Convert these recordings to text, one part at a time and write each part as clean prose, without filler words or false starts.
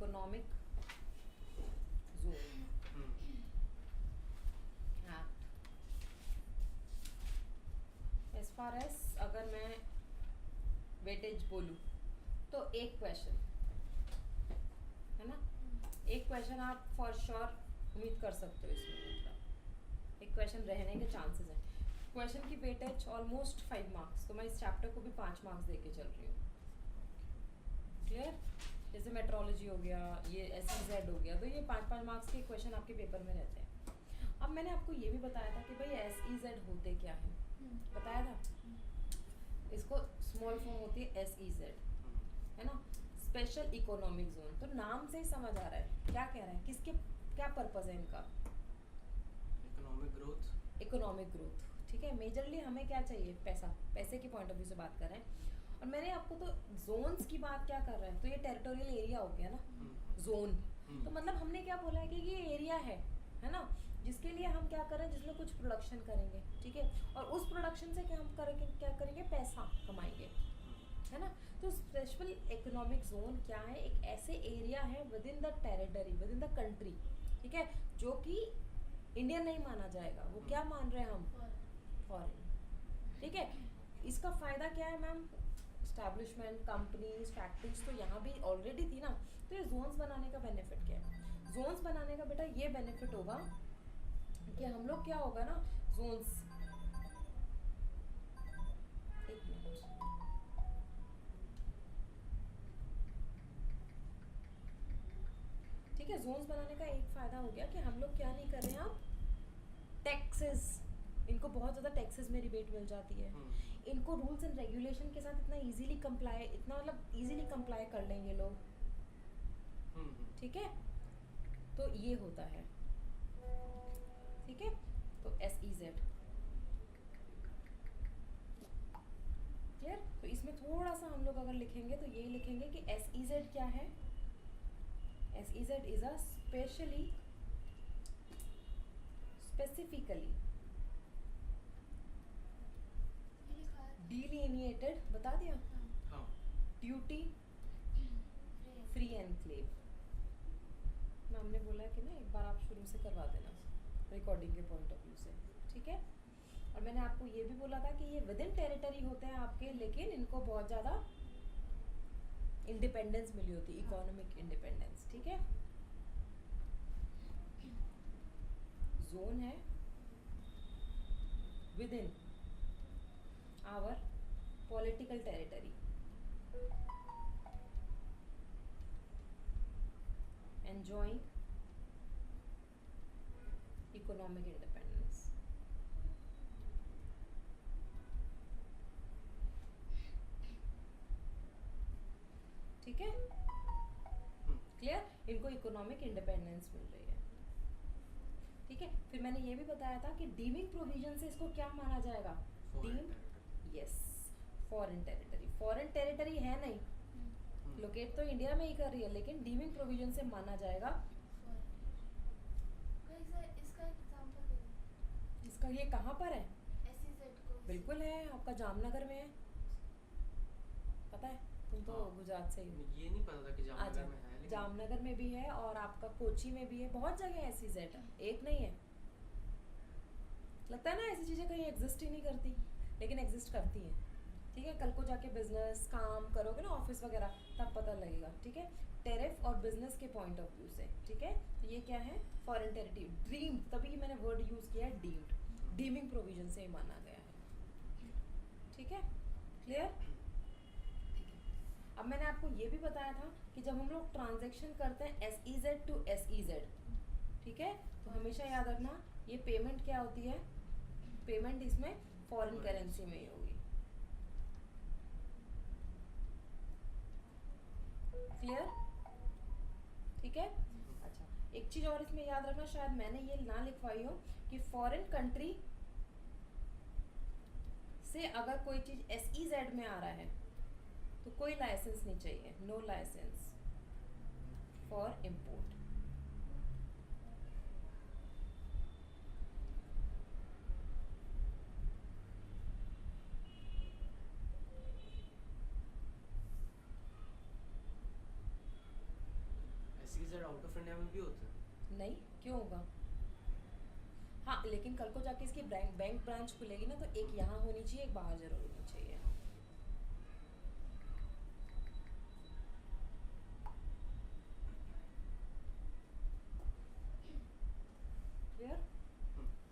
Economic zone as far as अगर मैं weightage बोलूँ तो एक क्वेश्चन है ना, एक क्वेश्चन आप फॉर श्योर उम्मीद कर सकते हो इसमें, मतलब एक क्वेश्चन रहने के चांसेस हैं। क्वेश्चन की वेटेज ऑलमोस्ट 5 मार्क्स, तो मैं इस चैप्टर को भी 5 मार्क्स दे के चल रही हूँ। क्लियर? जैसे मेट्रोलॉजी हो गया, ये SEZ हो गया, तो ये 5-5 मार्क्स के क्वेश्चन आपके पेपर में रहते हैं। अब मैंने आपको ये भी बताया था कि भाई SEZ होते क्या है, बताया था। इसको स्मॉल फॉर्म होती है SEZ, है ना, स्पेशल इकोनॉमिक जोन। तो नाम से ही समझ आ रहा है क्या कह रहा है, किसके क्या पर्पस है इनका, इकोनॉमिक ग्रोथ। इकोनॉमिक ग्रोथ, ठीक है। मेजरली हमें क्या चाहिए, पैसा, पैसे के पॉइंट ऑफ व्यू से बात कर रहे हैं। और मैंने आपको तो जोन्स की बात क्या कर रहे हैं, तो ये टेरिटोरियल एरिया हो गया ना, जोन। तो मतलब हमने क्या बोला है कि ये एरिया है ना, जिसके लिए हम क्या करें, जिसमें कुछ प्रोडक्शन करेंगे, ठीक है, और उस प्रोडक्शन से क्या हम करेंगे, क्या करेंगे, पैसा कमाएंगे, है ना। तो स्पेशल इकोनॉमिक जोन क्या है, एक ऐसे एरिया है with in the territory, with in the country, ठीक है, जो कि इंडियन नहीं माना जाएगा, वो क्या मान रहे हैं हम, फॉरेन, ठीक है। इसका फायदा क्या है मैम, एस्टैब्लिशमेंट, कंपनीज, फैक्ट्रीज तो यहाँ भी ऑलरेडी थी ना, तो ये जोन्स बनाने का बेनिफिट क्या है, जोन्स बनाने का बेटा ये बेनिफिट होगा कि हम लोग क्या होगा ना, जोन्स, एक मिनट, ठीक है, जोन्स बनाने का एक फायदा हो गया कि हम लोग क्या नहीं कर रहे हैं, अब टैक्सेस, इनको बहुत ज़्यादा टैक्सेस में रिबेट मिल जाती है, इनको रूल्स एंड रेगुलेशन के साथ इतना इजीली कंप्लाई, इतना मतलब इजीली कंप्लाई कर लेंगे लोग, ठीक है। तो ये होता है, ठीक है। तो SEZ क्लियर। तो इसमें थोड़ा सा हम लोग अगर लिखेंगे तो यही लिखेंगे कि SEZ क्या है, SEZ इज अ स्पेसिफिकली डिलिनिएटेड, बता दिया, ड्यूटी फ्री एनक्लेव। मैं हमने बोला कि ना एक बार आप शुरू से करवा देना रिकॉर्डिंग के पॉइंट ऑफ व्यू से, ठीक है। और मैंने आपको ये भी बोला था कि ये विद इन टेरिटरी होते हैं आपके, लेकिन इनको बहुत ज़्यादा इंडिपेंडेंस मिली होती, इकोनॉमिक इंडिपेंडेंस, ठीक है। जोन है within our political territory, enjoying economic independence, ठीक है, क्लियर। इनको इकोनॉमिक इंडिपेंडेंस मिल रही है, ठीक है। फिर मैंने ये भी बताया था कि डीमिंग प्रोविजन से इसको क्या माना जाएगा, deem, yes, foreign territory, foreign territory है नहीं, लोकेट तो इंडिया में ही कर रही है, लेकिन डीमिंग प्रोविजन से माना जाएगा। इसका एग्जांपल दे दो। इसका ये कहाँ पर है, SEZ को बिल्कुल है, आपका जामनगर में है, पता है, तुम तो गुजरात से ही हो। ये नहीं पता था कि जामनगर में है, लेकिन जामनगर में भी है और आपका कोची में भी है, बहुत जगह है SEZ, एक नहीं है। लगता है ना ऐसी चीज़ें कहीं एग्जिस्ट ही नहीं करती, लेकिन एग्जिस्ट करती हैं, ठीक है। कल को जाके बिजनेस काम करोगे ना, ऑफिस वगैरह, तब पता लगेगा, ठीक है। टेरिफ और बिजनेस के पॉइंट ऑफ व्यू से, ठीक है। तो ये क्या है, फॉरेन टेरिटरी, ड्रीम, तभी मैंने वर्ड यूज़ किया है डीम्ड, डीमिंग प्रोविजन से ही माना गया है, ठीक है, क्लियर। अब मैंने आपको ये भी बताया था कि जब हम लोग ट्रांजैक्शन करते हैं SEZ to SEZ, ठीक है, तो हमेशा याद रखना ये पेमेंट क्या होती है, पेमेंट इसमें फॉरेन करेंसी में ही होगी, क्लियर, ठीक है। अच्छा, एक चीज और इसमें याद रखना, शायद मैंने ये ना लिखवाई हो, कि फॉरेन कंट्री से अगर कोई चीज SEZ में आ रहा है तो कोई लाइसेंस नहीं चाहिए, no licence for import, SEZ out of India में भी होता है? नहीं, क्यों होगा? हाँ, लेकिन कल को जाके इसकी बैंक ब्रांच खुलेगी ना, तो एक यहाँ होनी चाहिए, एक बाहर जरूर होनी चाहिए। क्लियर?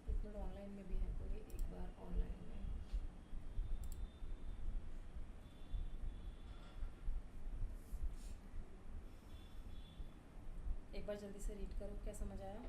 एक मिनट, ऑनलाइन में भी है कोई, एक बार ऑनलाइन में एक बार जल्दी से रीड करो, क्या समझ आया?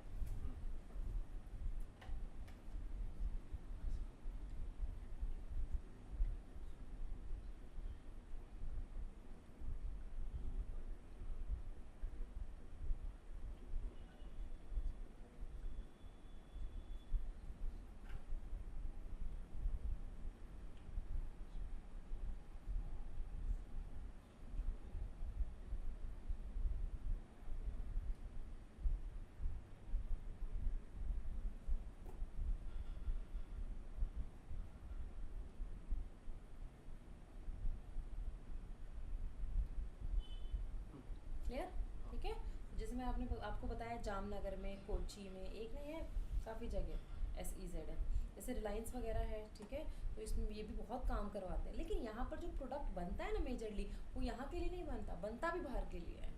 क्लियर? ठीक है, जैसे मैं आपको बताया, जामनगर में, कोची में, एक नहीं है, काफ़ी जगह SEZ है। जैसे रिलायंस वगैरह है, ठीक है, तो इसमें ये भी बहुत काम करवाते हैं। लेकिन यहाँ पर जो प्रोडक्ट बनता है ना मेजरली, वो यहाँ के लिए नहीं बनता, बनता भी बाहर के लिए है।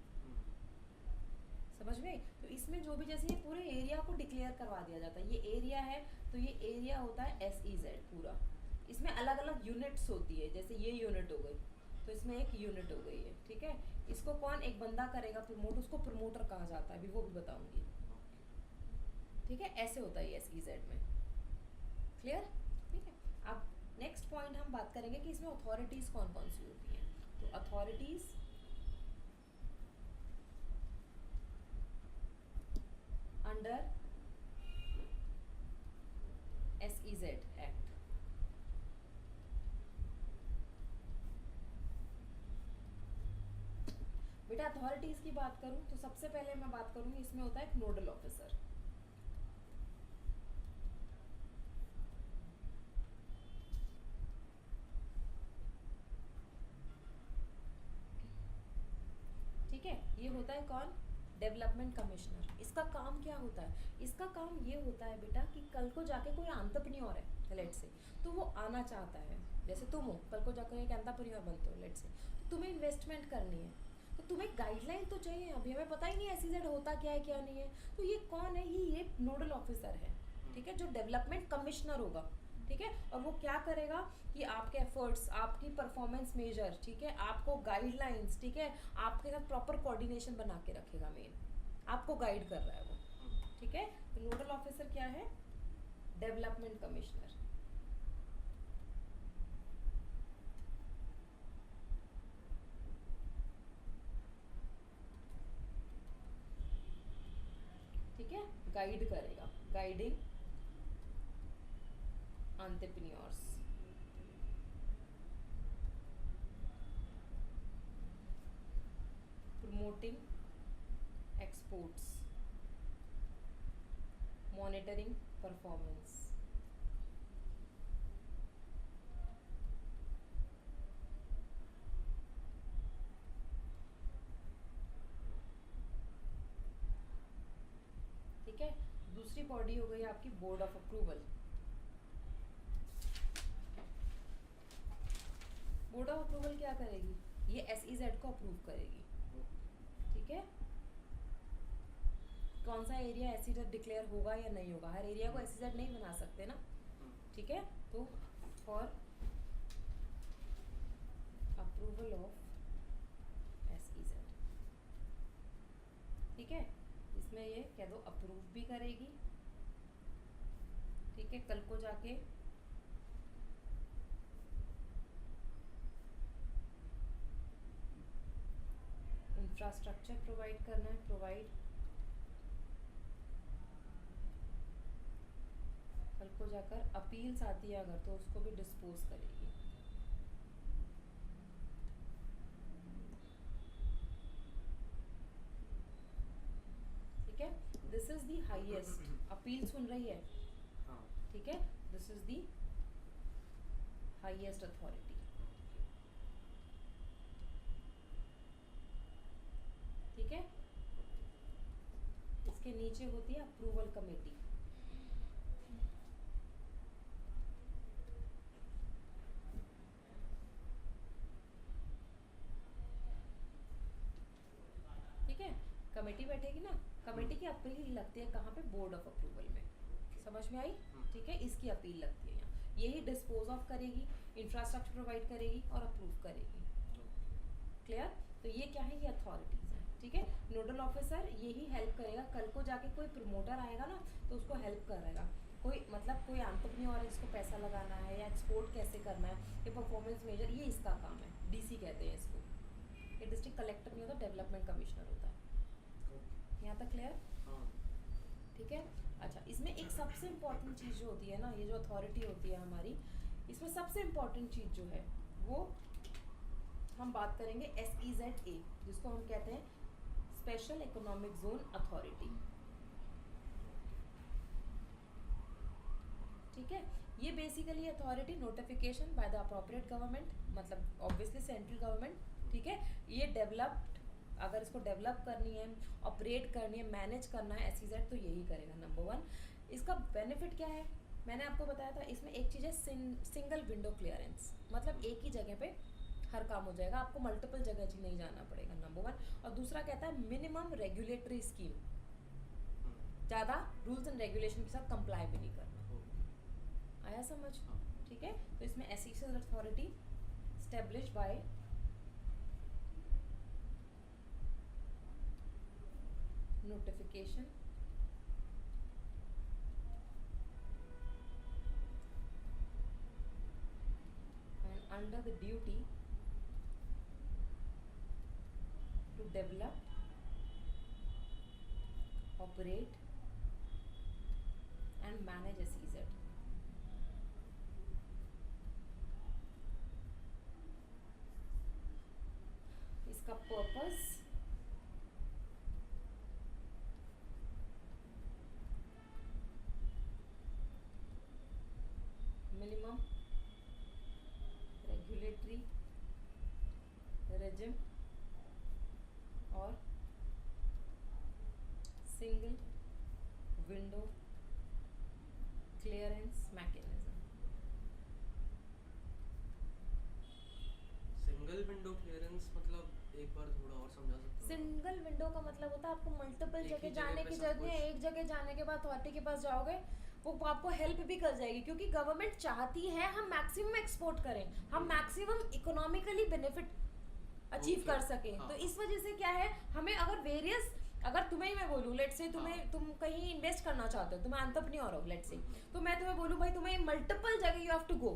समझ गए? तो इसमें जो भी, जैसे ये पूरे एरिया को डिक्लेयर करवा दिया जाता है, ये एरिया है तो ये एरिया होता है SEZ पूरा। इसमें अलग अलग यूनिट्स होती है, जैसे ये यूनिट हो गई, तो इसमें एक यूनिट हो गई है, ठीक है। इसको कौन, एक बंदा करेगा प्रमोट, उसको प्रमोटर कहा जाता है, अभी वो भी बताऊंगी, ठीक है। ऐसे होता है ये SEZ में। क्लियर? ठीक है। अब नेक्स्ट पॉइंट हम बात करेंगे कि इसमें अथॉरिटीज कौन कौन सी होती हैं। तो अथॉरिटीज अंडर SEZ एक्ट। बेटा अथॉरिटीज की बात करूं तो सबसे पहले मैं बात करूंगी, इसमें होता है एक नोडल ऑफिसर। ठीक है, ये होता है कौन, डेवलपमेंट कमिश्नर। इसका काम क्या होता है? इसका काम ये होता है बेटा कि कल को जाके कोई एंटरप्रेन्योर है लेट्स से, तो वो आना चाहता है, जैसे तुम हो, कल को जाकर एक एंटरप्रेन्योर बनते हो लेट्स से, तो तुम्हें इन्वेस्टमेंट करनी है, तो तुम्हें गाइडलाइन तो चाहिए। अभी हमें पता ही नहीं SEZ होता क्या है क्या नहीं है, तो ये कौन है, ये नोडल ऑफिसर है, ठीक है, जो डेवलपमेंट कमिश्नर होगा, ठीक है। और वो क्या करेगा कि आपके एफर्ट्स, आपकी परफॉर्मेंस मेजर, ठीक है, आपको गाइडलाइंस, ठीक है, आपके साथ प्रॉपर कोऑर्डिनेशन बना के रखेगा, मेन आपको गाइड कर रहा है वो, ठीक है। तो नोडल ऑफिसर क्या है, डेवलपमेंट कमिश्नर। ठीक है, गाइड करेगा, guiding entrepreneurs. Promoting exports, monitoring performance. ठीक है, दूसरी बॉडी हो गई आपकी board of approval. Board of approval क्या करेगी, ये SEZ को अप्रूव करेगी, ठीक है। कौन सा एरिया SEZ डिक्लेयर होगा या नहीं होगा, हर एरिया को SEZ नहीं बना सकते ना, ठीक है। तो फॉर अप्रूवल ऑफ SEZ, ठीक है, इसमें ये कह दो अप्रूव भी करेगी, ठीक है। कल को जाके इंफ्रास्ट्रक्चर प्रोवाइड करना है, प्रोवाइड, कल को जाकर अपील्स आती है अगर, तो उसको भी डिस्पोज करेगी, ठीक है। This is the highest, appeal सुन रही है, ठीक है, this is the highest authority, ठीक है। इसके नीचे होती है अप्रूवल कमेटी। ठीक है, कमेटी बैठेगी ना, कमेटी की अपील लगती है कहाँ पे, बोर्ड ऑफ अप्रूवल में। समझ में आई? ठीक है, इसकी अपील लगती है यहाँ, यही डिस्पोज ऑफ करेगी, इंफ्रास्ट्रक्चर प्रोवाइड करेगी और अप्रूव करेगी। क्लियर? तो ये क्या है, ये अथॉरिटीज हैं। ठीक है, नोडल ऑफिसर यही हेल्प करेगा, कल को जाके कोई प्रमोटर आएगा ना तो उसको हेल्प करेगा, कोई मतलब कोई एंटरप्रेन्योर है जिसको पैसा लगाना है या एक्सपोर्ट कैसे करना है, ये परफॉर्मेंस मेजर, ये इसका काम है। डीसी कहते हैं इसको, ये डिस्ट्रिक्ट कलेक्टर नहीं होता, डेवलपमेंट कमिश्नर होता है। यहाँ तक क्लियर? ठीक है। अच्छा, इसमें एक सबसे इम्पोर्टेंट चीज़ जो होती है ना, ये जो अथॉरिटी होती है हमारी, इसमें सबसे इम्पोर्टेंट चीज़ जो है वो हम बात करेंगे SEZA, जिसको हम कहते हैं स्पेशल इकोनॉमिक जोन अथॉरिटी। ठीक है, ये basically authority notification by the appropriate government, मतलब ऑब्वियसली सेंट्रल गवर्नमेंट। ठीक है, ये डेवलप्ड, अगर इसको डेवलप करनी है, ऑपरेट करनी है, मैनेज करना है SEZ, तो यही करेगा। नंबर 1, इसका बेनिफिट क्या है, मैंने आपको बताया था, इसमें एक चीज़ है सिंगल विंडो क्लियरेंस, मतलब एक ही जगह पे हर काम हो जाएगा, आपको मल्टीपल जगह नहीं जाना पड़ेगा। नंबर 1, और दूसरा कहता है मिनिमम रेगुलेटरी स्कीम, ज़्यादा रूल्स एंड रेगुलेशन के साथ कंप्लाई भी नहीं करना। आया समझ? ठीक है, तो इसमें SEZ authority establish by notification and under the duty to develop, operate and manage SEZ. इसका पर्पस मिनिमम रेगुलेटरी रेजिम और single window clearance mechanism. Single window clearance मतलब एक बार थोड़ा और समझा सकते हो? सिंगल विंडो का मतलब होता है आपको मल्टीपल एक ही जगह जगह जाने पे की सब जरूरत नहीं है, कुछ। एक जगह जाने के बाद अथॉरिटी के पास जाओगे, वो आपको हेल्प भी कर जाएगी, क्योंकि गवर्नमेंट चाहती है हम मैक्सिमम एक्सपोर्ट करें, हम maximum economically benefit achieve Okay. कर सके। हाँ। तो इस वजह से क्या है, हमें अगर वेरियस, अगर तुम्हें ही मैं बोलूँ, लेट से तुम कहीं इन्वेस्ट करना चाहते हो, तुम एंटरप्रेन्योर हो लेट से, तो मैं तुम्हें बोलूँ भाई तुम्हें मल्टीपल जगह यू हैव टू गो,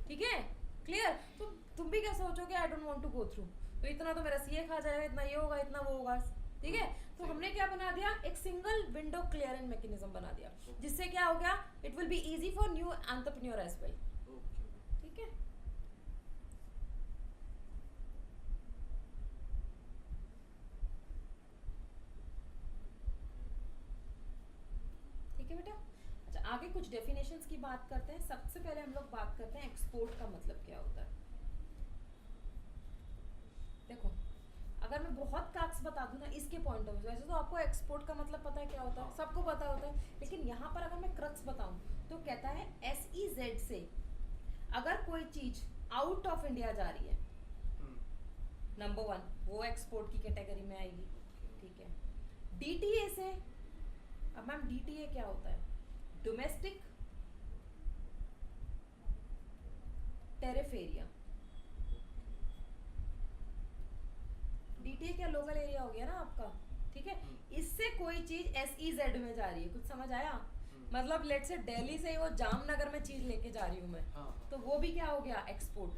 ठीक है, क्लियर? तो तुम भी क्या सोचोगे, I don't want to go through, तो इतना तो मेरा सीए खा जाएगा, इतना ये होगा, इतना वो होगा। ठीक है, तो हमने क्या बना दिया, एक सिंगल विंडो क्लियरेंस मैकेनिज्म बना दिया, जिससे क्या हो गया, it will be easy for new entrepreneur as well. ठीक है, ठीक है बेटा। अच्छा, आगे कुछ डेफिनेशंस की बात करते हैं। सबसे पहले हम लोग बात करते हैं एक्सपोर्ट का मतलब क्या होता है। देखो, अगर मैं बहुत काक्स बता दूं ना इसके पॉइंट ऑफ व्यू, वैसे तो आपको एक्सपोर्ट का मतलब पता है क्या होता है, सबको पता होता है, लेकिन यहाँ पर अगर मैं क्रक्स बताऊं तो कहता है SEZ से अगर कोई चीज आउट ऑफ इंडिया जा रही है, नंबर 1 वो एक्सपोर्ट की कैटेगरी में आएगी। ठीक है, DTA से, अब मैम DTA क्या होता है, डोमेस्टिक टेरिफ एरिया। DTA क्या लोकल एरिया हो गया ना आपका, ठीक है, इससे कोई चीज SEZ में जा रही है, कुछ समझ आया? मतलब लेट से दिल्ली से वो जामनगर में चीज लेके जा रही हूँ मैं, तो वो भी क्या हो गया, एक्सपोर्ट।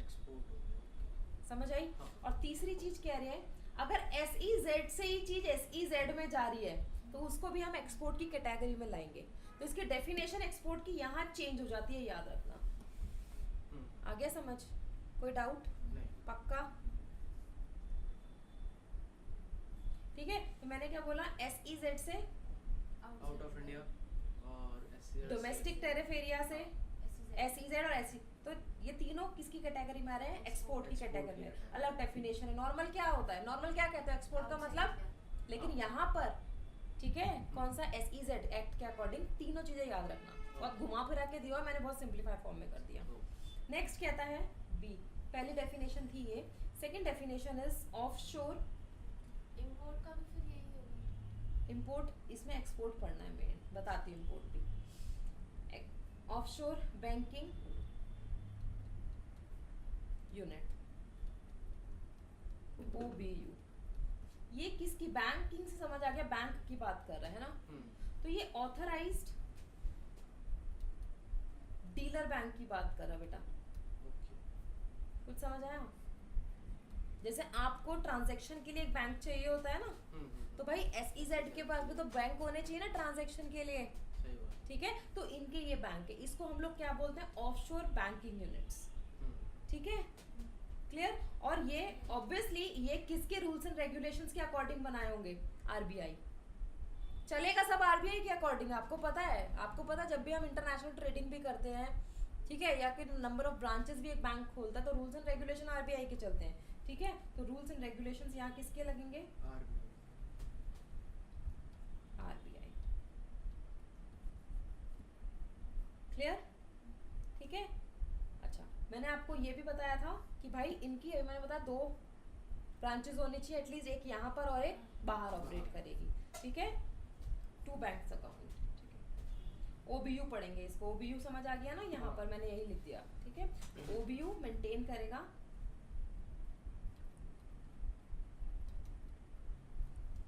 समझ आई? और तीसरी चीज कह रहे हैं, अगर SEZ से ही चीज SEZ में जा रही है तो उसको भी हम एक्सपोर्ट की कैटेगरी में लाएंगे। तो इसकी डेफिनेशन एक्सपोर्ट की यहाँ चेंज हो जाती है, याद रखना। आ गया समझ? कोई डाउट? पक्का? ठीक है, तो मैंने क्या बोला, SEZ से आउट ऑफ इंडिया और डोमेस्टिक टेरिफ एरिया से SEZ और SE, तो ये तीनों किसकी कैटेगरी में आ रहे हैं, एक्सपोर्ट की कैटेगरी में। अलग डेफिनेशन है। नॉर्मल क्या होता है, नॉर्मल क्या कहते हैं एक्सपोर्ट का मतलब, लेकिन यहाँ पर ठीक है, कौन सा SEZ एक्ट के अकॉर्डिंग, तीनों चीजें याद रखना। बहुत घुमा फिरा के दिया, मैंने बहुत सिंप्लीफाइड फॉर्म में कर दिया। नेक्स्ट कहता है बी, पहली डेफिनेशन थी ये। Second definition is offshore import का भी फिर यही होगा। इंपोर्ट, इसमें एक्सपोर्ट पढ़ना है, मैं बताती हूँ इंपोर्ट भी। Offshore banking unit, OBU। ये किसकी, बैंकिंग से समझ आ गया, बैंक की बात कर रहे हैं ना। तो ये ऑथराइज्ड डीलर बैंक की बात कर रहा बेटा, कुछ समझ आया? जैसे आपको ट्रांजैक्शन के लिए एक बैंक चाहिए होता है ना, तो भाई SEZ के पास भी तो बैंक होने चाहिए ना ट्रांजैक्शन के लिए, सही बात। ठीक है। तो इनके ये बैंक है, इसको हम लोग क्या बोलते हैं, ऑफशोर बैंकिंग यूनिट्स, ठीक है, क्लियर। और ये ऑब्वियसली ये किसके रूल्स एंड रेगुलेशंस के अकॉर्डिंग बनाए होंगे, RBI। चलेगा सब RBI के अकॉर्डिंग, आपको पता है, आपको पता है, जब भी हम इंटरनेशनल ट्रेडिंग भी करते हैं, ठीक है, या फिर नंबर ऑफ ब्रांचेस भी एक बैंक खोलता है, तो रूल्स एंड रेगुलेशन RBI के चलते हैं, ठीक है। तो रूल्स एंड रेगुलेशंस यहाँ किसके लगेंगे, RBI, क्लियर, ठीक है। अच्छा, मैंने आपको ये भी बताया था कि भाई इनकी, मैंने बताया 2 ब्रांचेस होनी चाहिए एटलीस्ट, एक यहाँ पर और एक बाहर ऑपरेट करेगी, ठीक है। 2 बैंक्स अकाउंट, ठीक है। OBU पढ़ेंगे इसको, OBU समझ आ गया ना, यहाँ पर मैंने यही लिख दिया, ठीक है। OBU मेंटेन करेगा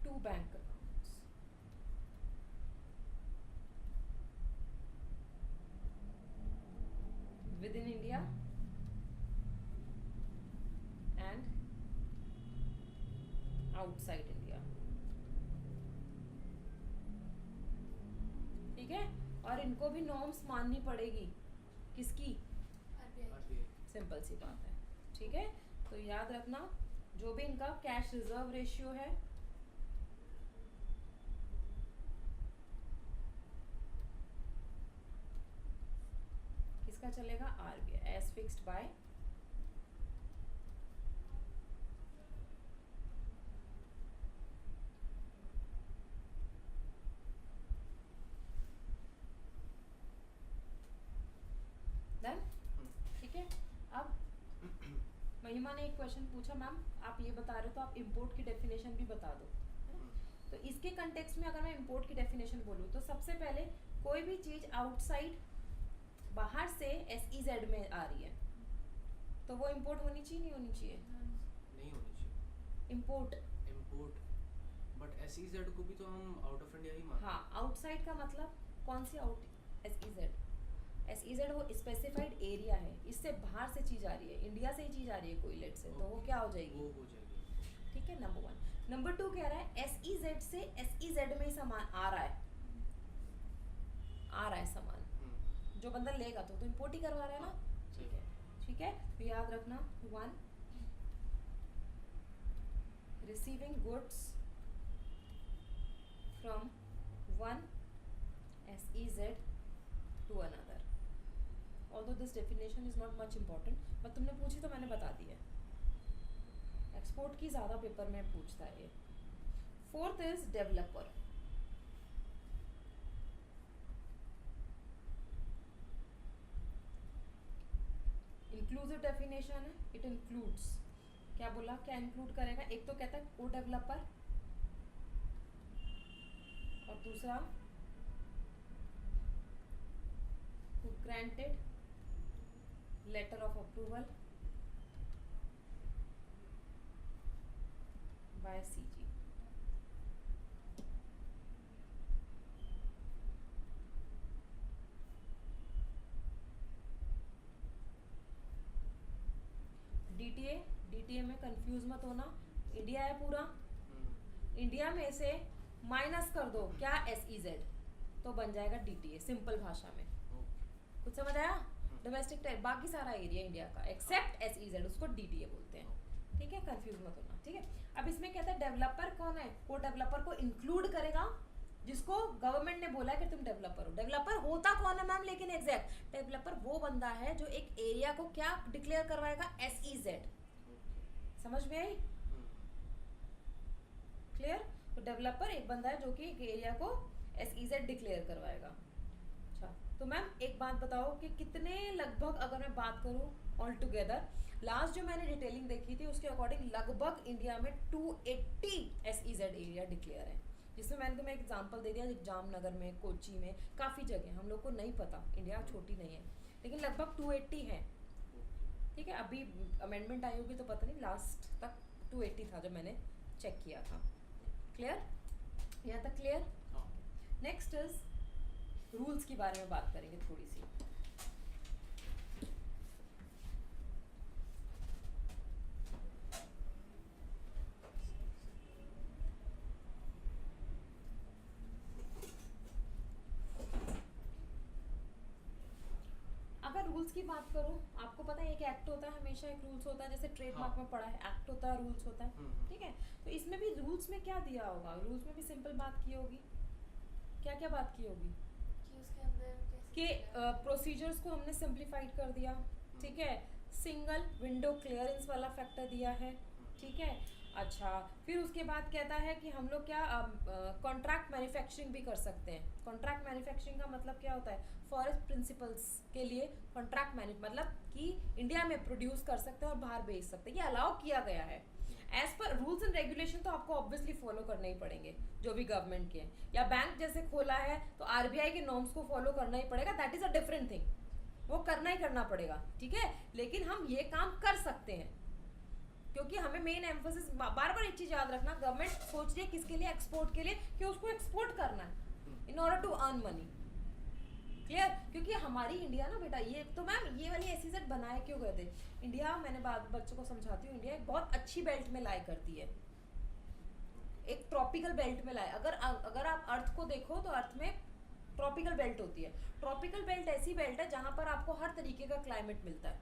2 bank accounts, with in India and outside India, ठीक है। और इनको भी नॉर्म्स माननी पड़ेगी, किसकी, RBI। सिंपल सी बात है, ठीक है। तो याद रखना, जो भी इनका कैश रिजर्व रेशियो है, किसका चलेगा, RBI, as fixed by done, ठीक है। अब महिमा ने एक क्वेश्चन पूछा, मैम आप ये बता रहे हो तो आप इंपोर्ट की डेफिनेशन भी बता दो, है ना। तो इसके कंटेक्स्ट में अगर मैं इंपोर्ट की डेफिनेशन बोलूँ, तो सबसे पहले कोई भी चीज आउटसाइड, बाहर से SEZ में आ रही है, तो वो इंपोर्ट होनी चाहिए, नहीं होनी चाहिए, नहीं होनी चाहिए इंपोर्ट। इम्पोर्ट, बट SEZ को भी तो हम आउट ऑफ इंडिया ही मानते हैं। हाँ, आउटसाइड का मतलब कौन सी आउट, SEZ वो स्पेसिफाइड एरिया है, इससे बाहर से चीज आ रही है, इंडिया से ही चीज आ रही है कोई लेट से, तो वो क्या हो जाएगी, वो हो जाएगी, ठीक है, नंबर 1। नंबर 2 कह रहा है SEZ से SEZ में ही सामान आ रहा है, सामान, जो बंदा लेगा तो इंपोर्ट ही करवा रहा है ना, ठीक है, ठीक है। तो याद रखना, 1 receiving goods from 1 SEZ to another, although this definition is not much important, but तुमने पूछी तो मैंने बता दी है, एक्सपोर्ट की ज़्यादा पेपर में पूछता है ये। 4th is developer, inclusive definition है, इट इंक्लूड्स, क्या बोला, क्या इंक्लूड करेगा, एक तो कहता है को डेवलपर, और दूसरा who granted letter of approval by CG। DTA में कंफ्यूज मत होना, इंडिया है पूरा, इंडिया में से माइनस कर दो क्या, SEZ, तो बन जाएगा DTA, सिंपल भाषा में, कुछ समझ आया। डोमेस्टिक टाइप बाकी सारा एरिया इंडिया का एक्सेप्ट SEZ, उसको DTA बोलते हैं, ठीक है, कंफ्यूज मत होना, ठीक है। अब इसमें कहता है डेवलपर कौन है, को डेवलपर को इंक्लूड करेगा जिसको गवर्नमेंट ने बोला कि तुम डेवलपर हो। डेवलपर होता कौन है मैम, लेकिन एग्जैक्ट डेवलपर वो बंदा है जो एक एरिया को क्या डिक्लेयर करवाएगा, SEZ, समझ में आई, क्लियर। तो डेवलपर, एक बंदा है जो कि एक एरिया को SEZ डिक्लेयर करवाएगा। अच्छा, तो मैम एक बात बताओ कि कितने लगभग, अगर मैं बात करूँ ऑल टुगेदर, लास्ट जो मैंने डिटेलिंग देखी थी उसके अकॉर्डिंग लगभग इंडिया में 280 SEZ एरिया डिक्लेयर है, जिसमें मैंने तुम्हें एग्जांपल दे दिया जामनगर में, कोची में, काफ़ी जगह। हम लोग को नहीं पता, इंडिया छोटी नहीं है, लेकिन लगभग 280 है। ठीक है, अभी अमेंडमेंट आई होगी तो पता नहीं, लास्ट तक 280 था जब मैंने चेक किया था। क्लियर? यहाँ तक क्लियर? नेक्स्ट इज रूल्स के बारे में बात करेंगे थोड़ी सी। अगर रूल्स की बात करूं, आपको पता है एक एक्ट होता है, हमेशा एक रूल्स होता है, जैसे ट्रेडमार्क में पढ़ा है, एक्ट होता है, रूल्स होता है। ठीक है, तो इसमें भी रूल्स में क्या दिया होगा? रूल्स में भी सिंपल बात की होगी। क्या क्या बात की होगी? कि उसके अंदर कि कैसे प्रोसीजर्स को हमने सिंप्लीफाइड कर दिया। ठीक है, सिंगल विंडो क्लियरेंस वाला फैक्टर दिया है। ठीक है, अच्छा, फिर उसके बाद कहता है कि हम लोग क्या कॉन्ट्रैक्ट मैन्युफैक्चरिंग भी कर सकते हैं। कॉन्ट्रैक्ट मैन्युफैक्चरिंग का मतलब क्या होता है? फॉरेस्ट प्रिंसिपल्स के लिए कॉन्ट्रैक्ट मतलब कि इंडिया में प्रोड्यूस कर सकते हैं और बाहर बेच सकते हैं, ये अलाउ किया गया है। As per rules and regulation तो आपको ऑब्वियसली फॉलो करने ही पड़ेंगे, जो भी गवर्नमेंट के हैं, या बैंक जैसे खोला है तो RBI के नॉर्म्स को फॉलो करना ही पड़ेगा, that is a different thing, वो करना ही करना पड़ेगा। ठीक है, लेकिन हम ये काम कर सकते हैं, क्योंकि हमें मेन एम्फोसिस बार बार एक चीज याद रखना, गवर्नमेंट सोच रही है किसके लिए? एक्सपोर्ट के लिए, कि उसको एक्सपोर्ट करना है in order to earn money. Clear? क्योंकि हमारी इंडिया ना बेटा, ये तो मैम ये वाली SEZ बनाए क्यों गए थे? इंडिया, मैंने बच्चों को समझाती हूँ, इंडिया एक बहुत अच्छी बेल्ट में लाई करती है, एक ट्रॉपिकल बेल्ट में लाए। अगर आप अर्थ को देखो तो अर्थ में ट्रॉपिकल बेल्ट होती है। ट्रॉपिकल बेल्ट ऐसी बेल्ट है जहाँ पर आपको हर तरीके का क्लाइमेट मिलता है,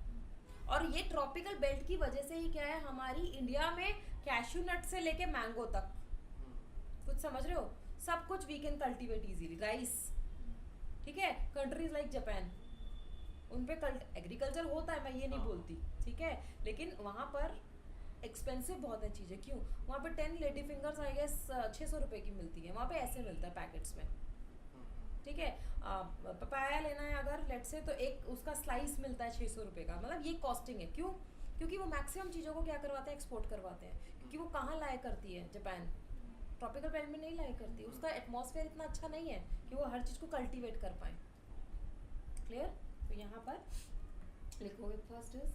और ये ट्रॉपिकल बेल्ट की वजह से ही क्या है, हमारी इंडिया में कैश्यू नट से लेके मैंगो तक, कुछ समझ रहे हो, सब कुछ we can cultivate easily. Rice, ठीक है, कंट्रीज लाइक जापान, उन पे एग्रीकल्चर होता है, मैं ये नहीं बोलती, ठीक है, लेकिन वहाँ पर एक्सपेंसिव बहुत है चीज़ें। क्यों? वहाँ पे 10 लेडी फिंगर्स आई गेस 600 रुपये की मिलती है, वहाँ पे ऐसे मिलता है पैकेट्स में। ठीक है, पपाया लेना है अगर लेट से, तो एक उसका स्लाइस मिलता है 600 रुपये का, मतलब ये कॉस्टिंग है। क्यों? क्योंकि वो मैक्सिमम चीज़ों को क्या करवाते हैं? एक्सपोर्ट करवाते हैं, क्योंकि वो कहाँ लाया करती है? जापान। ट्रॉपिकल बेल्ट में नहीं लाई करती, उसका एटमॉस्फेयर इतना अच्छा नहीं है कि वो हर चीज़ को कल्टीवेट कर पाए। क्लियर? तो यहाँ पर लिखोगे फर्स्ट इज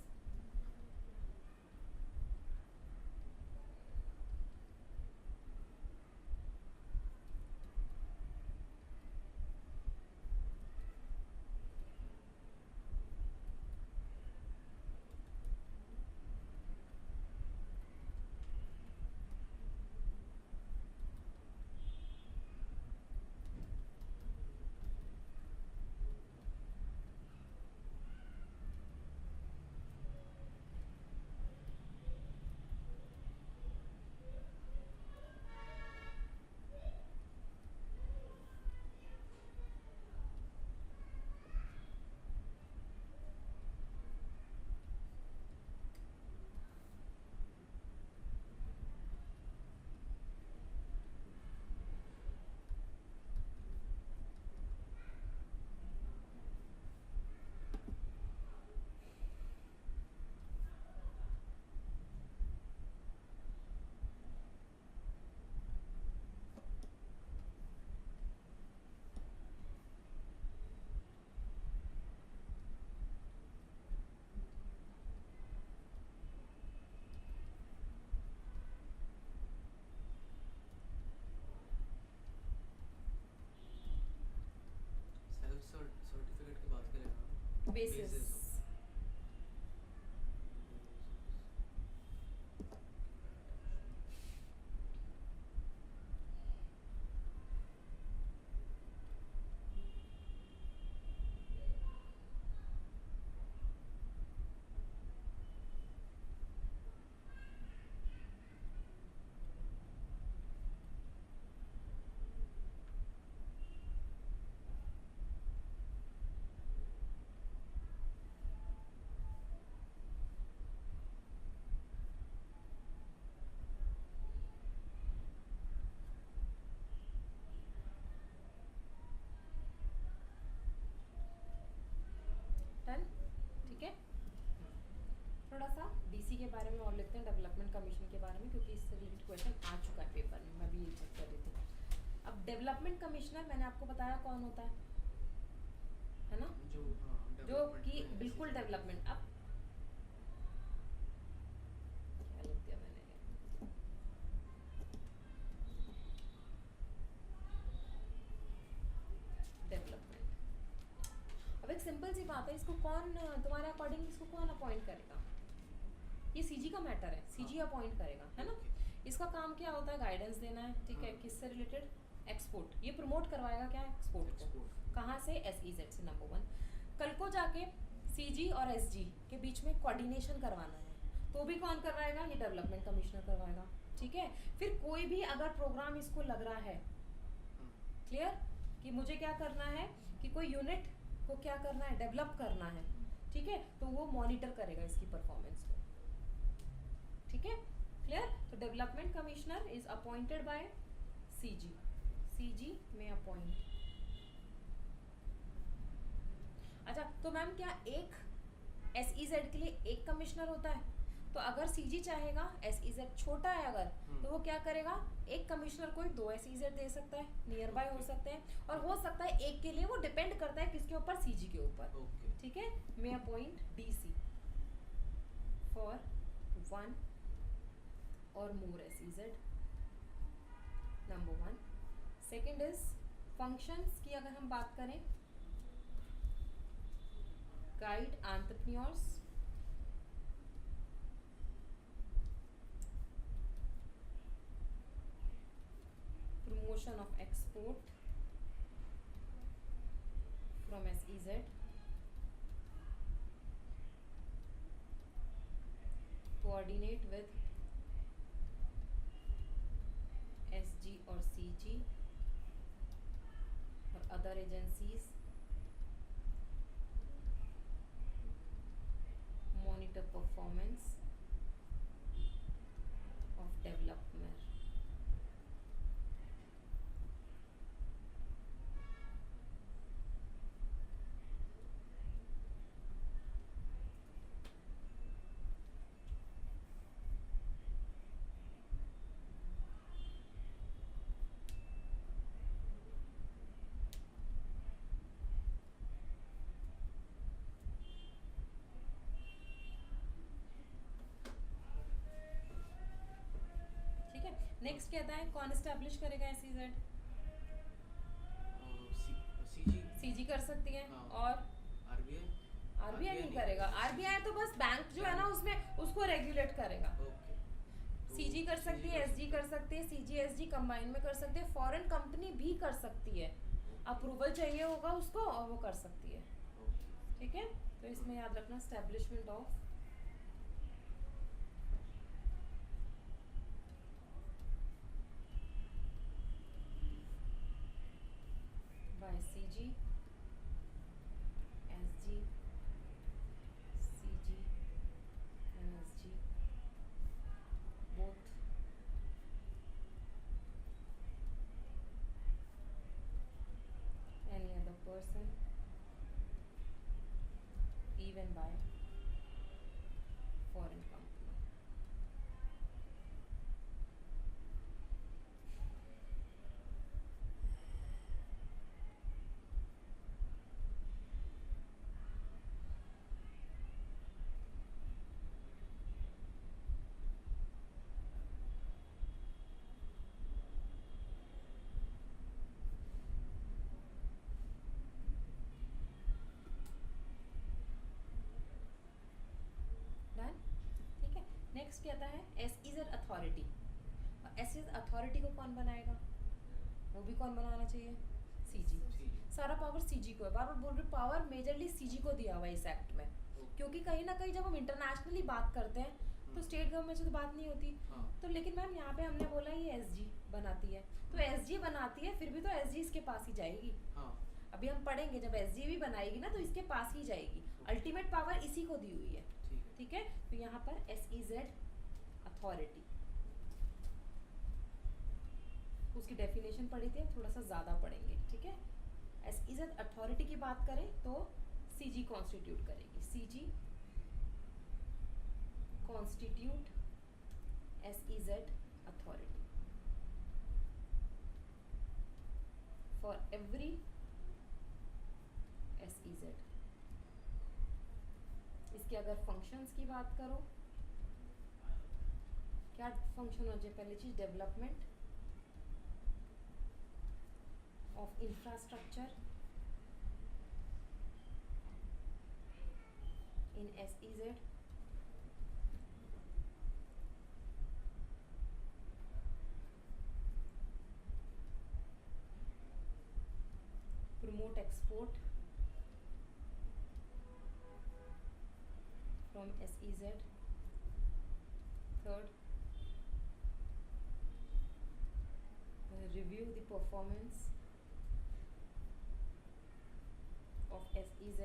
बारे में और लिखते हैं, डेवलपमेंट कमीशन के बारे में, क्योंकि इससे रिलेटेड क्वेश्चन आ चुका है पेपर में, मैं भी यही चेक कर रही थी। अब डेवलपमेंट कमिश्नर मैंने आपको बताया कौन होता है ना, जो हाँ जो development कि में बिल्कुल SEZ डेवलपमेंट। अब क्या लिख दिया मैंने, डेवलपमेंट। अब एक सिंपल सी बात है, इसको कौन तुम्हारे अकॉर्डिंग इसको कौन अपॉइंट करेगा? ये सीजी का मैटर है, सीजी हाँ। अपॉइंट करेगा, है ना। इसका काम क्या होता है? गाइडेंस देना है, ठीक है। हाँ। किससे रिलेटेड? एक्सपोर्ट। ये प्रमोट करवाएगा क्या? एक्सपोर्ट को। Export। कहाँ से? एसईजेड से, नंबर 1। कल को जाके सीजी और एसजी के बीच में कोऑर्डिनेशन करवाना है, तो भी कौन करवाएगा? ये डेवलपमेंट कमिश्नर करवाएगा, ठीक है। फिर कोई भी अगर प्रोग्राम इसको लग रहा है, क्लियर, कि मुझे क्या करना है कि कोई यूनिट को क्या करना है? डेवलप करना है, ठीक है, तो वो मॉनिटर करेगा इसकी परफॉर्मेंस को, ठीक है, क्लियर। तो development commissioner is appointed by CG, CG में अपॉइंट। अच्छा, तो मैम क्या एक एसईजेड के लिए एक कमिश्नर होता है? तो अगर सीजी चाहेगा, एसईजेड छोटा है अगर, तो वो क्या करेगा? एक कमिश्नर को 2 एसईजेड दे सकता है, नियर बाय हो सकते हैं, और हो सकता है एक के लिए, वो डिपेंड करता है किसके ऊपर? सीजी के ऊपर, ओके। ठीक है। मे अपॉइंट डीसी फॉर 1 और more SEZ, number 1। Second is functions की अगर हम बात करें, guide entrepreneurs, promotion of export from SEZ, coordinate with SG or CG or other agencies, monitor performance of development. ठीक है, नेक्स्ट कहता है कौन एस्टेब्लिश करेगा एसईजेड? सीजी सीजी कर सकती है, हाँ। और आरबीआई आरबीआई नहीं करेगा। आरबीआई तो बस बैंक जो है ना उसमें उसको रेगुलेट करेगा। ओके। सीजी कर सकती है, एसजी कर सकती है, सीजी एसजी कंबाइन में कर सकते हैं, फॉरेन कंपनी भी कर सकती है, अप्रूवल चाहिए होगा उसको और वो कर सकती है, ठीक है। तो इसमें याद रखना establishment of bye CG, SG, CG and SG both any other person, even by foreign company. Done? ठीक है। नेक्स्ट कहता है एसईजेड अथॉरिटी। एसईजेड अथॉरिटी को कौन बनाएगा? वो भी कौन बनाना चाहिए? सीजी। सारा पावर सीजी को है। बार बार बोल रही, पावर मेजरली सीजी को दिया हुआ है इस एक्ट में, क्योंकि कहीं ना कहीं जब हम इंटरनेशनली बात करते हैं तो स्टेट गवर्नमेंट से तो बात नहीं होती। हाँ। तो लेकिन मैम यहाँ पे हमने बोला ये एसजी बनाती है, तो एसजी बनाती है, फिर भी तो एसजी इसके पास ही जाएगी। हाँ। अभी हम पढ़ेंगे जब एसजी भी बनाएगी ना तो इसके पास ही जाएगी, अल्टीमेट पावर इसी को दी हुई है, ठीक है। तो यहाँ पर एसईजेड अथॉरिटी, उसकी डेफिनेशन पढ़ी थी, थोड़ा सा ज़्यादा पढ़ेंगे, ठीक है। एसईजेड अथॉरिटी की बात करें तो सीजी कॉन्स्टिट्यूट करेगी, CG constitute SEZ authority for every SEZ. इसके अगर फंक्शंस की बात करो, क्या फंक्शन हो जाए? पहली चीज development of infrastructure in SEZ, promote export from SEZ. Third, review the performance of SEZ.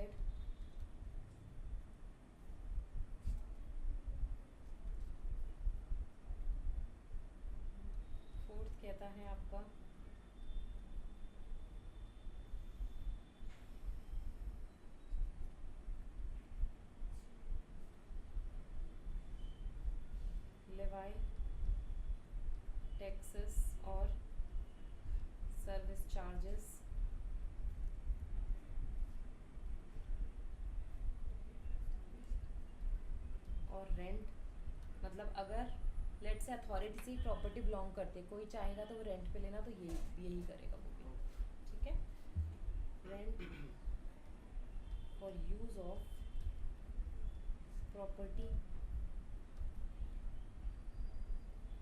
Fourth कहता है आपका levy taxes और सर्विस चार्जेस और रेंट. मतलब अगर लेट से अथॉरिटी से प्रॉपर्टी बिलोंग करते, कोई चाहेगा तो वो रेंट पे लेना, तो यही करेगा वो भी. ठीक है. Rent for use of property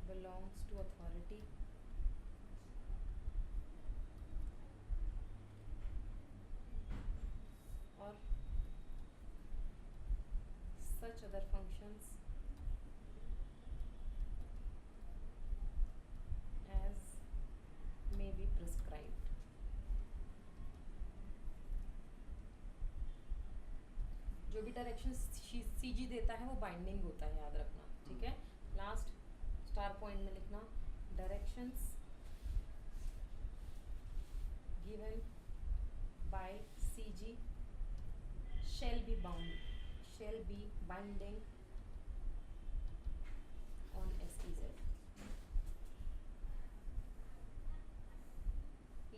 belongs to authority or such other functions as may be prescribed. जो भी डायरेक्शन सीजी देता है वो बाइंडिंग होता है, याद रखना. ठीक है. लास्ट स्टार पॉइंट में लिखना, directions given by CG shall be binding on SEZ.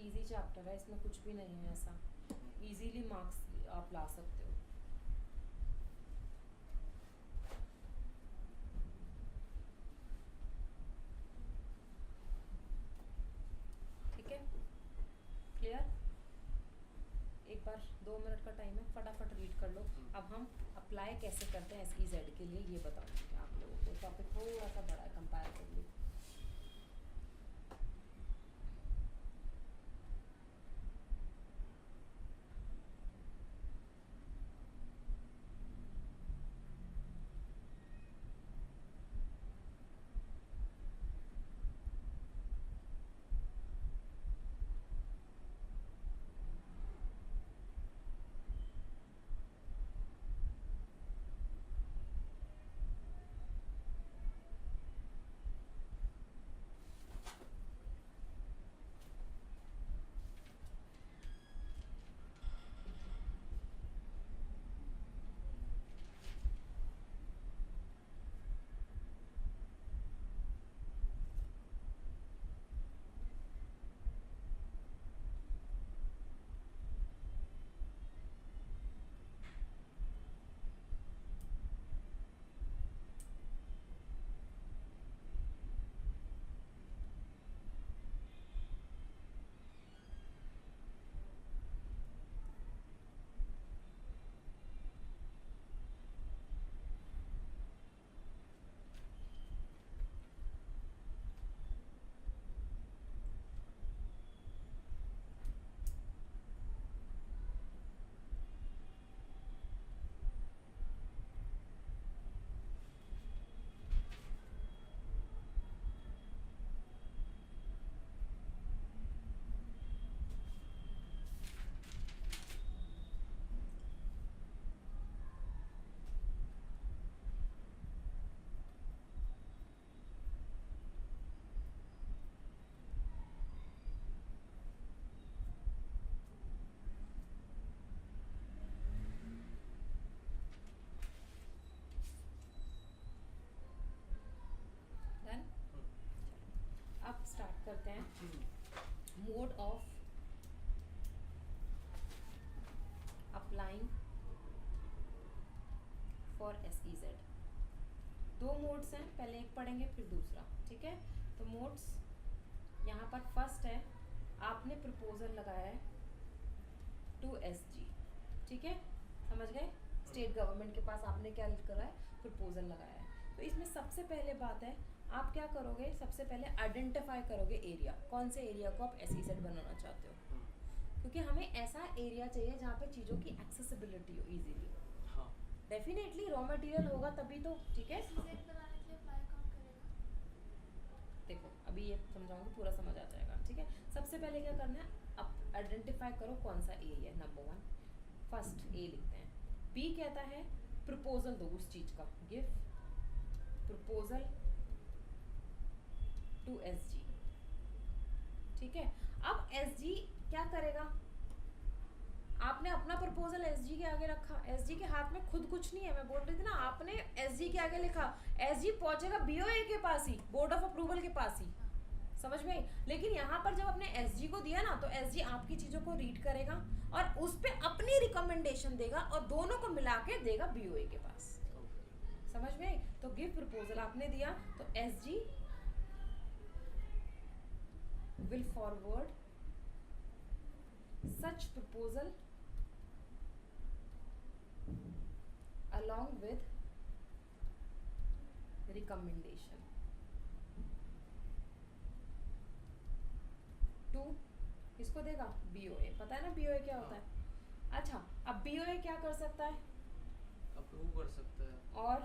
Easy chapter है, इसमें कुछ भी नहीं है ऐसा. इजीली मार्क्स आप ला सकते हो. ठीक है. क्लियर. एक बार 2 मिनट का टाइम है, फटाफट रीड कर लो. अब हम अप्लाई कैसे करते हैं SEZ के लिए ये बताऊंगी आप लोगों को. टॉपिक थोड़ा सा बड़ा है कंपैरेटिवली. करते हैं mode of applying for SEZ। दो मोड्स हैं, पहले एक पढ़ेंगे फिर दूसरा, ठीक है। तो मोड्स यहाँ पर फर्स्ट है, आपने प्रपोजल लगाया है टू SG, ठीक है, समझ गए। स्टेट गवर्नमेंट के पास आपने क्या करा है, प्रपोजल लगाया है। तो इसमें सबसे पहले बात है, आप क्या करोगे, सबसे पहले आइडेंटिफाई करोगे एरिया, कौन से एरिया को आप SEZ बनाना चाहते हो, क्योंकि हमें ऐसा एरिया चाहिए जहाँ पे चीज़ों की एक्सेसिबिलिटी हो इजीली। हाँ डेफिनेटली रॉ मटेरियल होगा तभी तो, ठीक है। SEZ बनाने के लिए अप्लाई कौन करेगा? देखो अभी ये समझाऊंगी, पूरा समझ आ जाएगा, ठीक है। सबसे पहले क्या करना है, आप आइडेंटिफाई करो कौन सा एरिया है, नंबर 1 फर्स्ट ए लिखते हैं। बी कहता है प्रपोजल दो उस चीज का, गिव प्रपोजल टू SG, ठीक है। अब SG क्या करेगा, आपने अपना प्रपोजल SG के आगे रखा, SG के हाथ में खुद कुछ नहीं है, मैं बोल रही थी ना, आपने SG के आगे लिखा, SG पहुंचेगा BOA के पास ही, बोर्ड ऑफ अप्रूवल के पास ही, समझ में आई। लेकिन यहाँ पर जब आपने SG को दिया ना, तो SG आपकी चीजों को रीड करेगा और उस पे अपनी रिकमेंडेशन देगा और दोनों को मिला के देगा BOA के पास, समझ में आई। तो गिव प्रपोजल आपने दिया, तो SG will forward such proposal along with recommendation to किसको देगा, BOA। पता है ना BOA क्या होता है। अच्छा, अब BOA क्या कर सकता है, अप्रूव कर सकता है और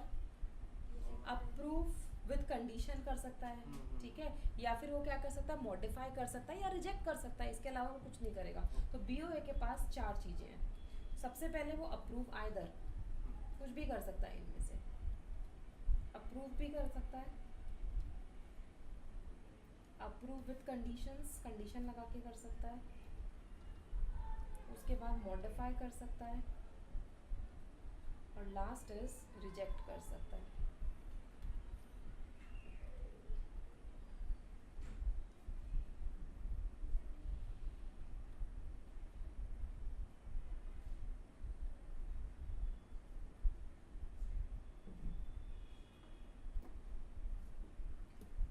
अप्रूव विद कंडीशन कर सकता है, ठीक है, या फिर वो क्या कर सकता है, मॉडिफाई कर सकता है या रिजेक्ट कर सकता है, इसके अलावा वो कुछ नहीं करेगा। तो BOA के पास 4 चीजें हैं। सबसे पहले वो अप्रूव आइदर, कुछ भी कर सकता है इनमें से, अप्रूव भी कर सकता है, अप्रूव विद कंडीशंस, कंडीशन लगा के कर सकता है, उसके बाद मॉडिफाई कर सकता है, और लास्ट इज रिजेक्ट कर सकता है।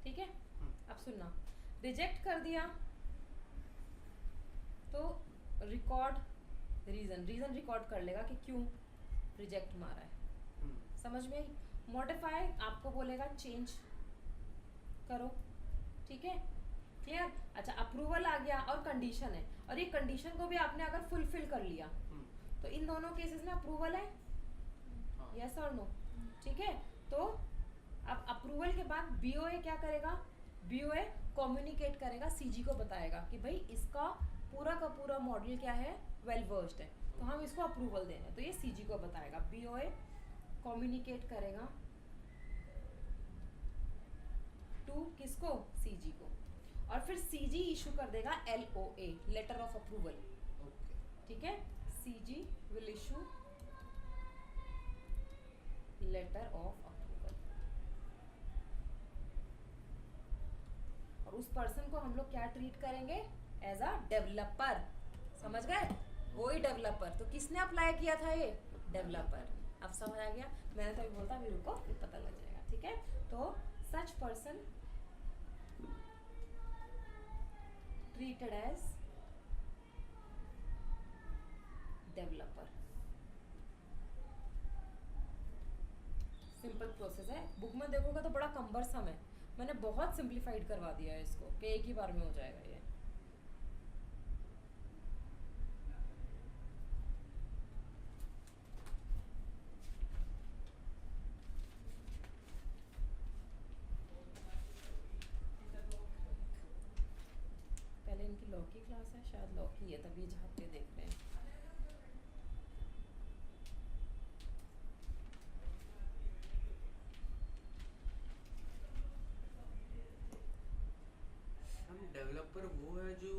ठीक है, अब सुनना, रिजेक्ट कर दिया तो रिकॉर्ड रीजन रिकॉर्ड कर लेगा कि क्यों रिजेक्ट मारा है, समझ में आई। मॉडिफाई आपको बोलेगा चेंज करो, ठीक है, क्लियर। अच्छा, अप्रूवल आ गया और कंडीशन है, और ये कंडीशन को भी आपने अगर फुलफिल कर लिया तो इन दोनों केसेस में अप्रूवल है, यस और नो, ठीक है। तो अब अप्रूवल के बाद BOA क्या करेगा, BOA कम्युनिकेट करेगा, CG को बताएगा कि भाई इसका पूरा का पूरा मॉडल क्या है, वेल वर्स्ड है, तो हम इसको अप्रूवल देना है, तो ये CG को बताएगा। BOA कम्युनिकेट करेगा टू किसको, CG को, और फिर CG इशू कर देगा LOA, लेटर ऑफ अप्रूवल, ठीक है। CG will issue letter of approval, और उस पर्सन को हम लोग क्या ट्रीट करेंगे, एज अ डेवलपर, समझ गए, वही डेवलपर। तो किसने अप्लाई किया था, ये डेवलपर। अब समझ आ गया, मैंने तो अभी बोलता, अभी रुको, फिर पता लग जाएगा, ठीक है। तो such person treated as developer, simple process है। बुक में देखोगे तो बड़ा कम्बरसम है, मैंने बहुत सिंप्लीफाइड करवा दिया है इसको कि एक ही बार में हो जाएगा ये। पहले इनकी लॉ की क्लास है, शायद लॉ की है, तभी झाँक के देख रहे हैं। डेवलपर वो है जो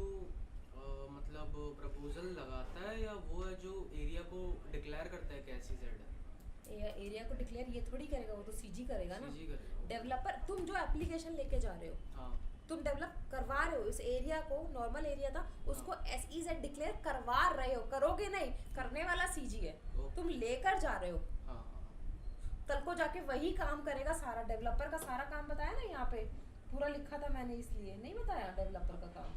मतलब प्रपोजल लगाता है, या वो है जो एरिया को डिक्लेयर करता है कि SEZ है। एरिया को डिक्लेयर ये थोड़ी करेगा, वो तो CG करेगा ना। CG करेगा। डेवलपर, तुम जो एप्लीकेशन लेके जा रहे हो, हाँ तुम डेवलप करवा रहे हो इस एरिया को, नॉर्मल एरिया था उसको SEZ डिक्लेयर करवा रहे हो, करोगे नहीं, करने वाला CG है, तुम लेकर जा रहे हो। कल को जाके वही काम करेगा सारा, डेवलपर का सारा काम बताया ना यहाँ पे, पूरा लिखा था मैंने, इसलिए नहीं बताया डेवलपर का काम।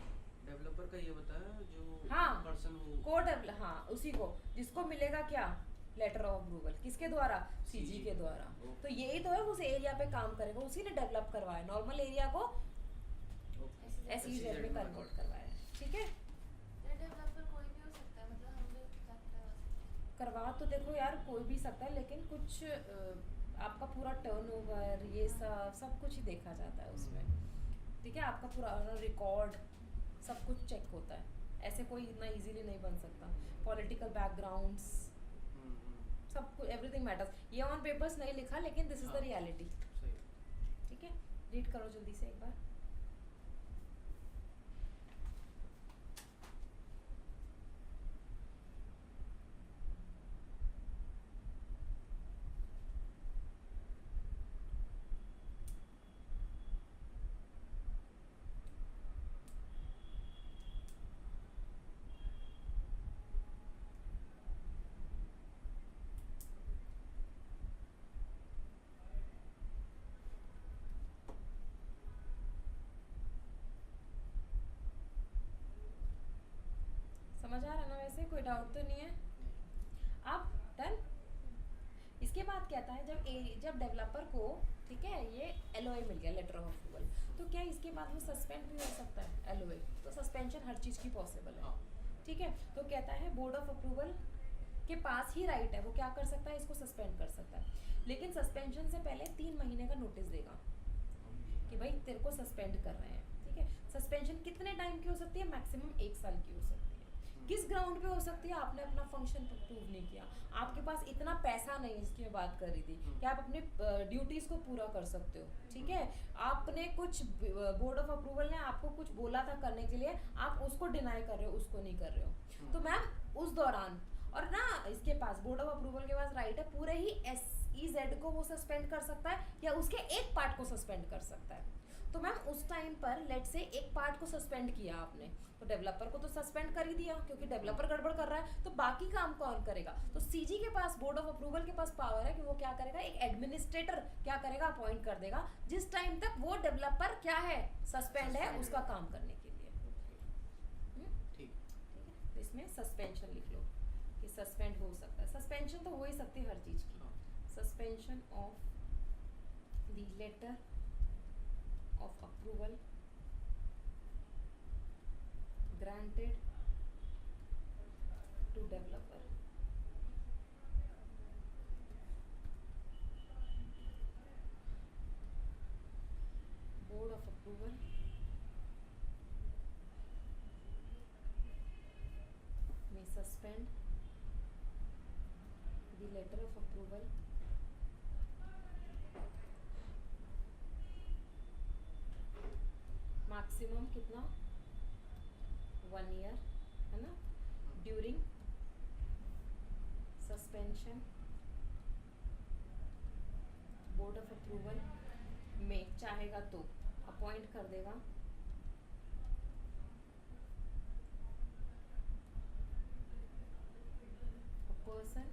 डेवलपर का ये बताया जो हाँ पर्सन को डेवलप, हाँ उसी को, जिसको मिलेगा क्या, लेटर ऑफ अप्रूवल, किसके द्वारा, CG के द्वारा। तो यही तो है, उस एरिया पे काम करेगा, उसी ने डेवलप करवाया, नॉर्मल एरिया को SEZ में कन्वर्ट करवाया, ठीक है। डेवलपर कोई भी हो सकता है, मतलब हम लोग क्या करवा सकते हैं? करवा तो देखो यार कोई भी सकता है, लेकिन कुछ आपका पूरा टर्नओवर ये सब कुछ ही देखा जाता है उसमें, ठीक है। आपका पूरा रिकॉर्ड सब कुछ चेक होता है, ऐसे कोई इतना इजीली नहीं बन सकता। पॉलिटिकल बैकग्राउंड्स सब कुछ, एवरीथिंग मैटर्स। ये ऑन पेपर्स नहीं लिखा, लेकिन दिस इज द रियलिटी, ठीक है। रीड करो जल्दी से एक बार। समझ आ रहा ना, वैसे कोई डाउट तो नहीं है। अब डन। इसके बाद कहता है जब डेवलपर को, ठीक है, ये LOA मिल गया, लेटर ऑफ अप्रूवल, तो क्या इसके बाद वो सस्पेंड भी हो सकता है LOA, तो सस्पेंशन हर चीज़ की पॉसिबल है, ठीक है। तो कहता है बोर्ड ऑफ अप्रूवल के पास ही राइट है, वो क्या कर सकता है, इसको सस्पेंड कर सकता है, लेकिन सस्पेंशन से पहले 3 महीने का नोटिस देगा कि भाई तेरे को सस्पेंड कर रहे हैं, ठीक है। सस्पेंशन कितने टाइम की हो सकती है, मैक्सिमम 1 साल की हो सकती है। किस ग्राउंड पे हो सकती है, आपने अपना फंक्शन प्रूव नहीं किया, आपके पास इतना पैसा नहीं, इसकी मैं बात कर रही थी कि आप अपने ड्यूटीज को पूरा कर सकते हो, ठीक है। आपने कुछ, बोर्ड ऑफ अप्रूवल ने आपको कुछ बोला था करने के लिए, आप उसको डिनाई कर रहे हो, उसको नहीं कर रहे हो, तो मैम उस दौरान, और ना इसके पास बोर्ड ऑफ अप्रूवल के पास राइट है, पूरे ही SEZ को वो सस्पेंड कर सकता है या उसके एक पार्ट को सस्पेंड कर सकता है। तो मैम उस टाइम पर लेट से एक पार्ट को सस्पेंड किया आपने, तो डेवलपर को तो सस्पेंड कर ही दिया, क्योंकि डेवलपर गड़बड़ कर रहा है, तो बाकी काम कौन करेगा। तो CG के पास, बोर्ड ऑफ अप्रूवल के पास पावर है कि वो क्या करेगा, एक एडमिनिस्ट्रेटर क्या करेगा, अपॉइंट कर देगा, जिस टाइम तक वो डेवलपर क्या है, सस्पेंड है, उसका काम करने के लिए, ठीक है। तो इसमें सस्पेंशन लिख लो कि सस्पेंड हो सकता है, सस्पेंशन तो हो ही सकती है हर चीज की। Suspension of the letter of approval granted to developer, board of approval may suspend the letter of approval maximum कितना, 1 ईयर, है ना, during suspension board of approval में, चाहेगा तो अपॉइंट कर देगा पर्सन,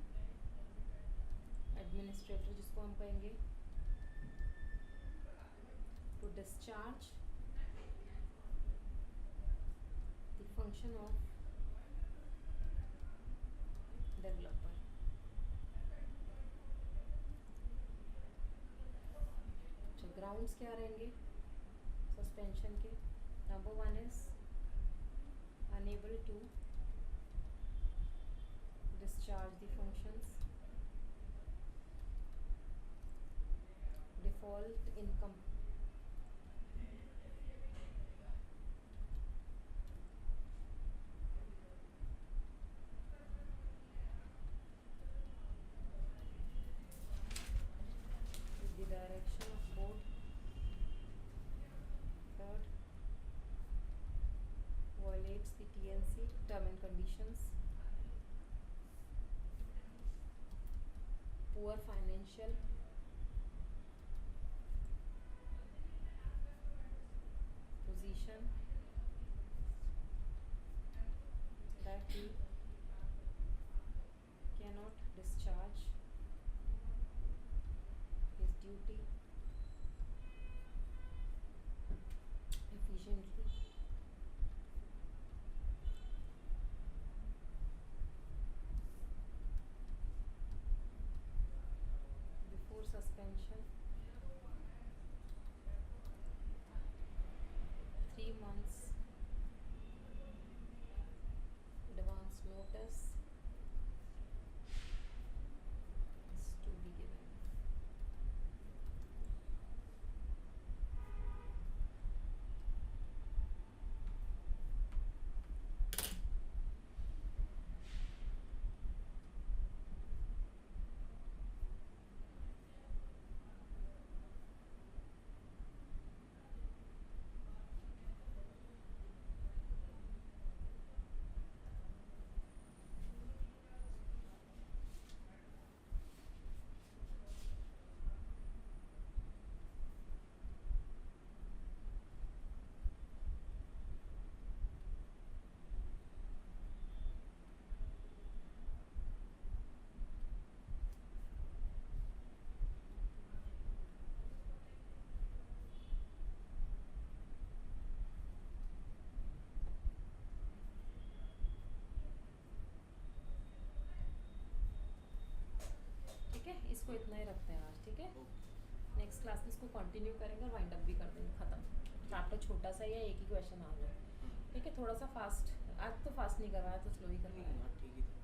एडमिनिस्ट्रेटर जिसको हम कहेंगे, to discharge function of developer। तो ग्राउंड्स क्या रहेंगे सस्पेंशन के, number 1 is unable to discharge the functions, default in direction of board, third violates the TNC term and conditions, poor financial suspension that he cannot discharge his duty efficiently before suspension 3 months advance notice is to be given. ठीक है, इसको इतना ही रखते हैं आज, ठीक है। Okay next class में इसको कंटिन्यू करेंगे और वाइंड अप भी कर देंगे, खत्म। चैप्टर छोटा सा ही है, एक ही क्वेश्चन आ गया, ठीक है। थोड़ा सा फास्ट, आज तो फास्ट नहीं करवाया तो स्लो ही करवाया। ठीक है।